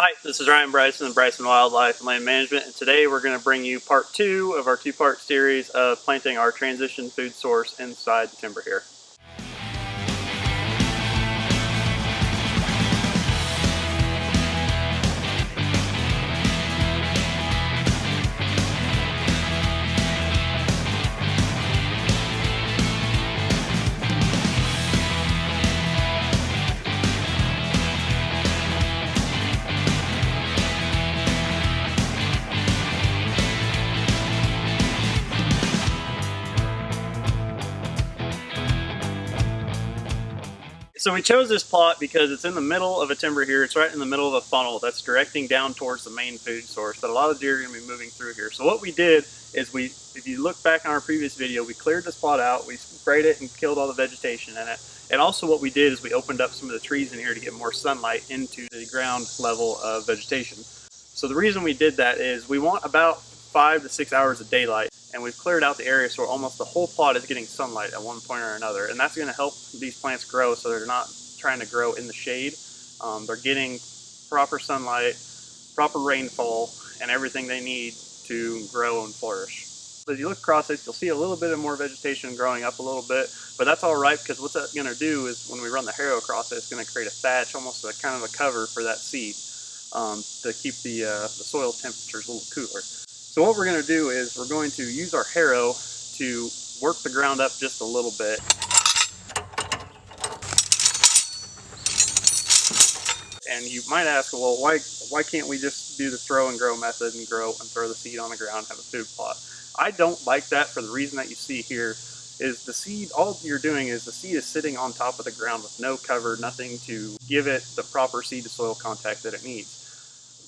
Hi, this is Ryan Bryson of Bryson Wildlife and Land Management, and today we're going to bring you part 2 of our 2-part series of planting our transition food source inside the timber here. So we chose this plot because it's in the middle of a timber here. It's right in the middle of a funnel that's directing down towards the main food source that a lot of deer are going to be moving through here. So what we did is if you look back on our previous video, we cleared this plot out, we sprayed it and killed all the vegetation in it. And also what we did is we opened up some of the trees in here to get more sunlight into the ground level of vegetation. So the reason we did that is we want about 5 to 6 hours of daylight, and we've cleared out the area so almost the whole plot is getting sunlight at one point or another, and that's going to help these plants grow so they're not trying to grow in the shade. They're getting proper sunlight, proper rainfall, and everything they need to grow and flourish. As you look across this, you'll see a little bit of more vegetation growing up a little bit, but that's all right because what that's going to do is when we run the harrow across it, it's going to create a thatch, almost a kind of a cover for that seed to keep the soil temperatures a little cooler. So what we're going to do is we're going to use our harrow to work the ground up just a little bit. And you might ask, well, why can't we just do the throw and grow method and grow and throw the seed on the ground and have a food plot? I don't like that for the reason that you see here is the seed, all you're doing is the seed is sitting on top of the ground with no cover, nothing to give it the proper seed to soil contact that it needs.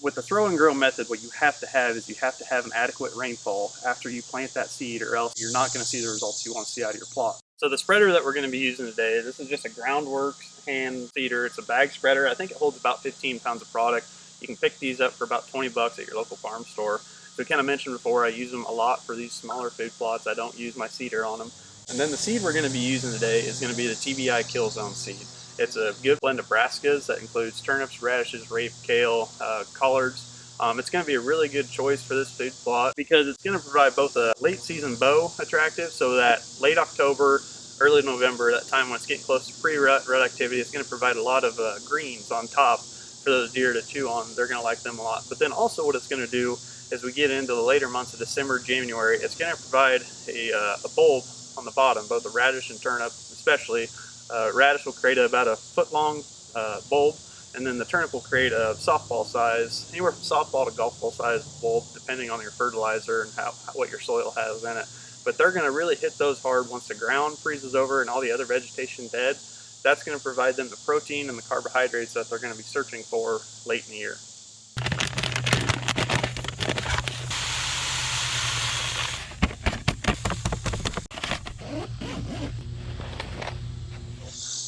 With the throw and grow method, what you have to have is you have to have an adequate rainfall after you plant that seed, or else you're not going to see the results you want to see out of your plot. So the spreader that we're going to be using today, this is just a Groundworks hand feeder. It's a bag spreader. I think it holds about 15 pounds of product. You can pick these up for about 20 bucks at your local farm store. So I kind of mentioned before, I use them a lot for these smaller food plots. I don't use my seeder on them. And then the seed we're going to be using today is going to be the TBI Killzone seed. It's a good blend of brassicas that includes turnips, radishes, rape, kale, collards. It's going to be a really good choice for this food plot because it's going to provide both a late season bow attractive, so that late October, early November, that time when it's getting close to pre-rut activity, it's going to provide a lot of greens on top for those deer to chew on. They're going to like them a lot. But then also what it's going to do as we get into the later months of December, January, it's going to provide a bulb on the bottom, both a radish and turnip especially. Radish will create about a foot-long bulb, and then the turnip will create a softball size, anywhere from softball to golf ball size bulb, depending on your fertilizer and what your soil has in it. But they're going to really hit those hard once the ground freezes over and all the other vegetation dead. That's going to provide them the protein and the carbohydrates that they're going to be searching for late in the year.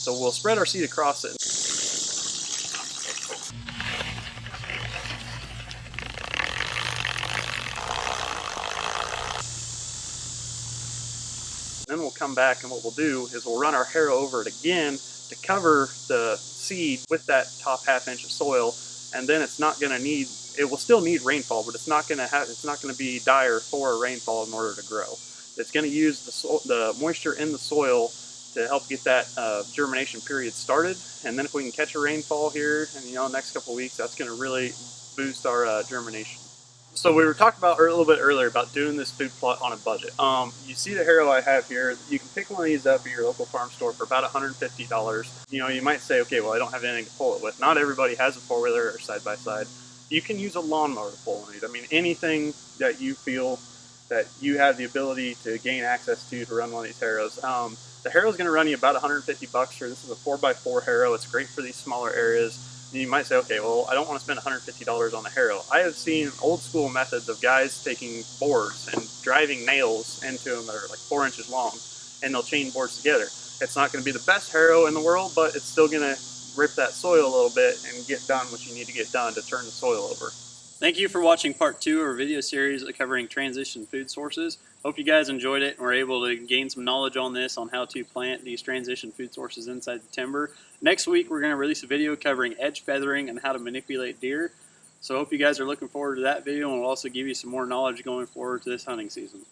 So we'll spread our seed across it. Then we'll come back and what we'll do is we'll run our harrow over it again to cover the seed with that top half-inch of soil, and then it's not going to need, it will still need rainfall, but it's not going to be dire for a rainfall in order to grow. It's going to use the moisture in the soil to help get that germination period started, and then if we can catch a rainfall here in the next couple of weeks, that's going to really boost our germination. So we were talking about a little bit earlier about doing this food plot on a budget. You see the harrow I have here. You can pick one of these up at your local farm store for about $150. You might say, okay, well, I don't have anything to pull it with. Not everybody has a four-wheeler or side-by-side. You can use a lawnmower to pull it. I mean, anything that you feel that you have the ability to gain access to run one of these harrows. The harrow is going to run you about $150 here. This is a 4x4 harrow. It's great for these smaller areas. You might say, okay, well, I don't want to spend $150 on a harrow. I have seen old school methods of guys taking boards and driving nails into them that are like 4 inches long, and they'll chain boards together. It's not going to be the best harrow in the world, but it's still going to rip that soil a little bit and get done what you need to get done to turn the soil over. Thank you for watching part 2 of our video series covering transition food sources. Hope you guys enjoyed it and were able to gain some knowledge on this, on how to plant these transition food sources inside the timber. Next week, we're going to release a video covering edge feathering and how to manipulate deer. So I hope you guys are looking forward to that video, and we'll also give you some more knowledge going forward to this hunting season.